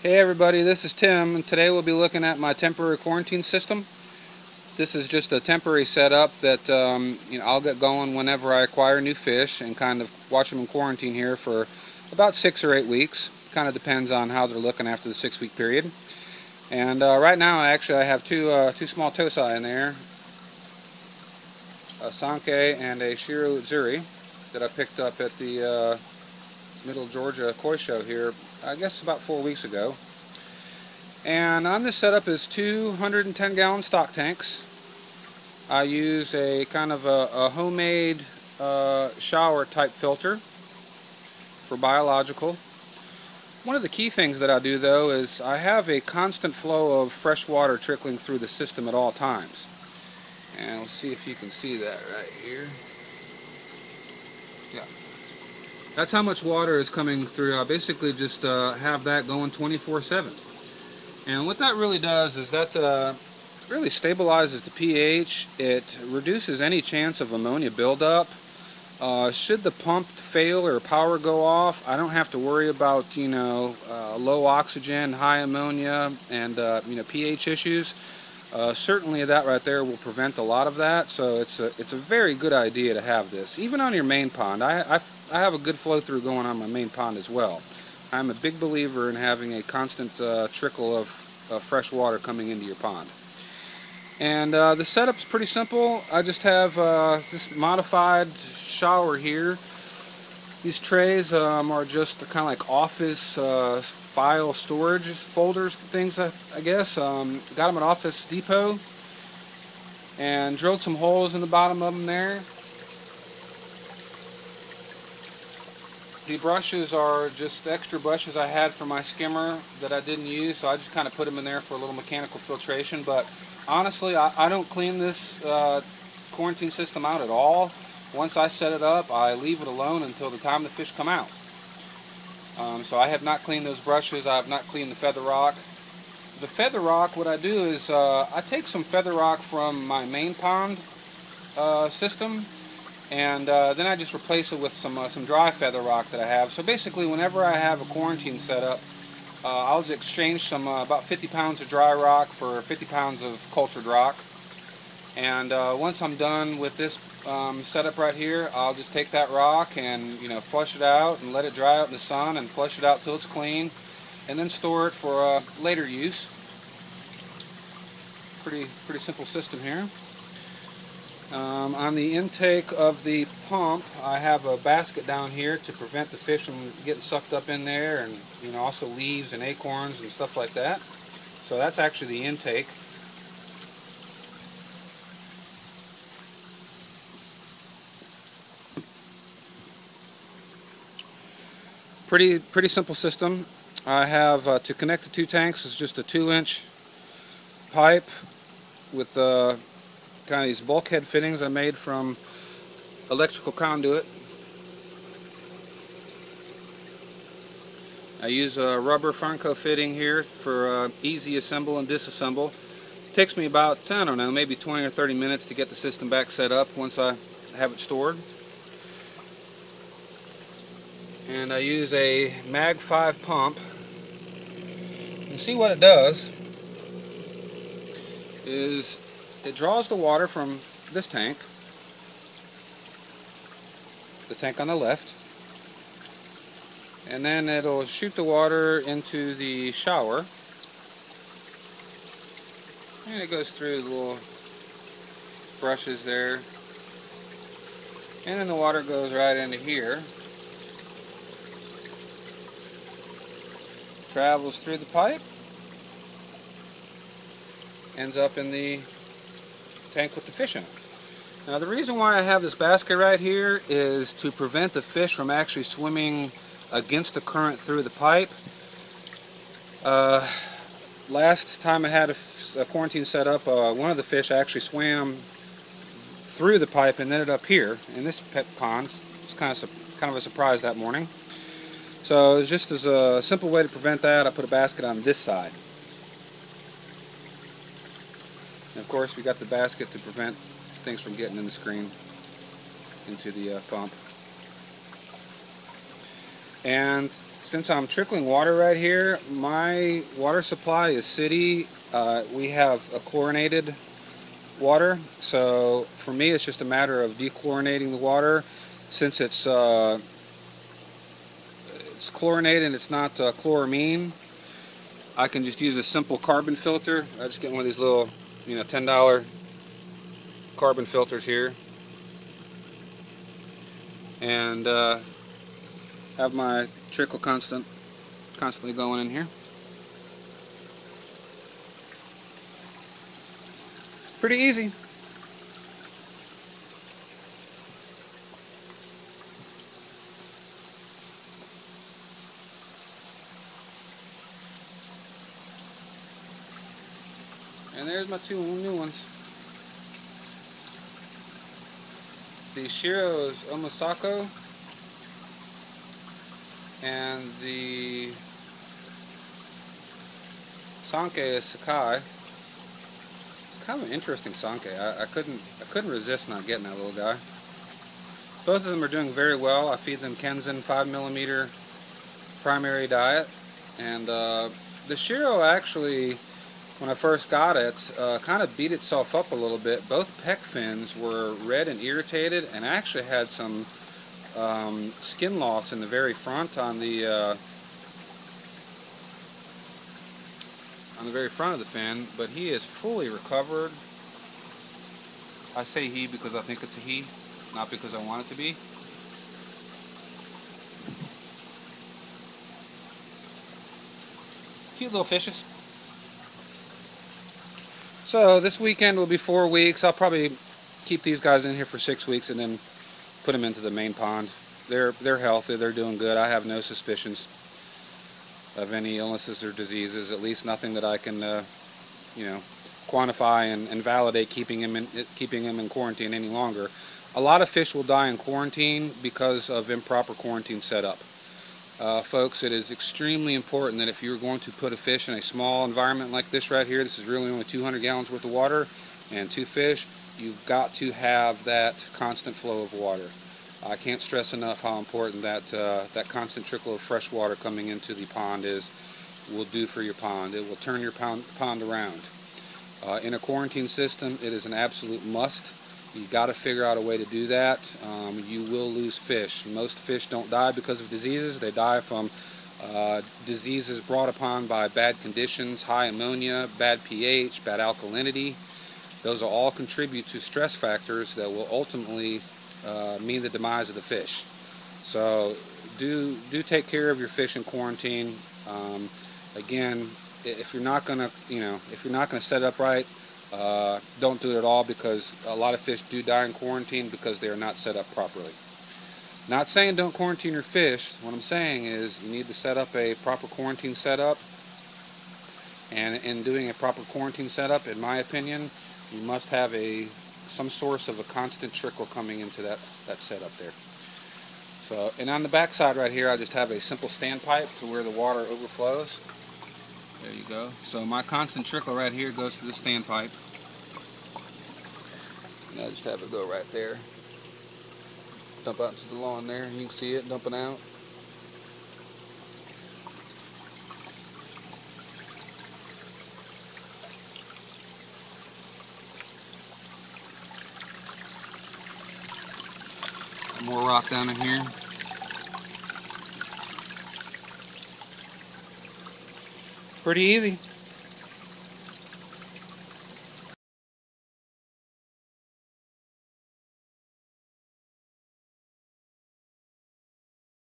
Hey everybody, this is Tim, and today we'll be looking at my temporary quarantine system. This is just a temporary setup that I'll get going whenever I acquire new fish and kind of watch them in quarantine here for about 6 or 8 weeks. Kind of depends on how they're looking after the 6-week period. And right now, I have two small tosi in there, a Sankei and a Shiro Utsuri that I picked up at the Middle Georgia Koi Show here, I guess about 4 weeks ago. And on this setup is 210-gallon stock tanks. I use a kind of a homemade shower type filter for biological. One of the key things that I do though is I have a constant flow of fresh water trickling through the system at all times. And we'll see if you can see that right here. Yeah. That's how much water is coming through. I basically just have that going 24/7. And what that really does is that really stabilizes the pH. It reduces any chance of ammonia buildup. Should the pump fail or power go off, I don't have to worry about low oxygen, high ammonia, and pH issues. Certainly that right there will prevent a lot of that. So it's a very good idea to have this, even on your main pond. I have a good flow through going on my main pond as well. I'm a big believer in having a constant trickle of fresh water coming into your pond. And the setup's pretty simple. I just have this modified shower here. These trays are just kind of like office file storage folders things, I guess. Got them at Office Depot and drilled some holes in the bottom of them there. The brushes are just extra brushes I had for my skimmer that I didn't use, so I just kind of put them in there for a little mechanical filtration. But honestly, I don't clean this quarantine system out at all. Once I set it up, I leave it alone until the time the fish come out. So I have not cleaned those brushes. I have not cleaned the feather rock. The feather rock, what I do is I take some feather rock from my main pond system, and then I just replace it with some dry feather rock that I have. So basically, whenever I have a quarantine set up, I'll just exchange some about 50 pounds of dry rock for 50 pounds of cultured rock. And once I'm done with this setup right here, I'll just take that rock and flush it out and let it dry out in the sun and flush it out till it's clean, and then store it for later use. Pretty simple system here. On the intake of the pump, I have a basket down here to prevent the fish from getting sucked up in there, and also leaves and acorns and stuff like that. So that's actually the intake. Pretty simple system. I have to connect the two tanks is just a 2-inch pipe with kind of these bulkhead fittings I made from electrical conduit. I use a rubber Franco fitting here for easy assemble and disassemble. It takes me about, I don't know, maybe 20 or 30 minutes to get the system back set up once I have it stored. And I use a Mag 5 pump. You see what it does is it draws the water from this tank, the tank on the left, and then it'll shoot the water into the shower, and it goes through the little brushes there, and then the water goes right into here, travels through the pipe, ends up in the tank with the fish in it. Now the reason why I have this basket right here is to prevent the fish from actually swimming against the current through the pipe. Last time I had a quarantine set up, one of the fish actually swam through the pipe and ended up here in this pet pond. It's kind of a surprise that morning. So it's just as a simple way to prevent that, I put a basket on this side. And of course, we got the basket to prevent things from getting in the screen into the pump. And since I'm trickling water right here, my water supply is city. We have a chlorinated water, so for me it's just a matter of dechlorinating the water. Since it's chlorinated and it's not chloramine, I can just use a simple carbon filter. I just get one of these little, $10 carbon filters here, and have my trickle constantly going in here. Pretty easy. And there's my two new ones. The Shiro's Omasako and the Sanke is Sakai. It's kind of an interesting Sanke. I couldn't resist not getting that little guy. Both of them are doing very well. I feed them Kenzen 5mm primary diet, and the Shiro actually, when I first got it, kind of beat itself up a little bit. Both pec fins were red and irritated, and actually had some skin loss in the very front on the very front of the fin. But he is fully recovered. I say he because I think it's a he, not because I want it to be. Cute little fishes. So this weekend will be 4 weeks. I'll probably keep these guys in here for 6 weeks and then put them into the main pond. They're healthy. They're doing good. I have no suspicions of any illnesses or diseases. At least nothing that I can, quantify and validate keeping them in quarantine any longer. A lot of fish will die in quarantine because of improper quarantine setup. Folks, it is extremely important that if you're going to put a fish in a small environment like this right here, this is really only 200 gallons worth of water and 2 fish, you've got to have that constant flow of water. I can't stress enough how important that constant trickle of fresh water coming into the pond will do for your pond. It will turn your pond around. In a quarantine system, it is an absolute must. You got to figure out a way to do that. You will lose fish. Most fish don't die because of diseases. They die from diseases brought upon by bad conditions, high ammonia, bad pH, bad alkalinity. Those will all contribute to stress factors that will ultimately mean the demise of the fish. So do take care of your fish in quarantine. Again, if you're not gonna set it up right, don't do it at all, because a lot of fish do die in quarantine because they are not set up properly. Not saying don't quarantine your fish. What I'm saying is you need to set up a proper quarantine setup. And in doing a proper quarantine setup, in my opinion, you must have some source of a constant trickle coming into that setup there. So, and on the back side right here, I just have a simple standpipe to where the water overflows. There you go. So my constant trickle right here goes to the standpipe. And I just have it go right there. Dump out into the lawn there. You can see it dumping out. More rock down in here. Pretty easy.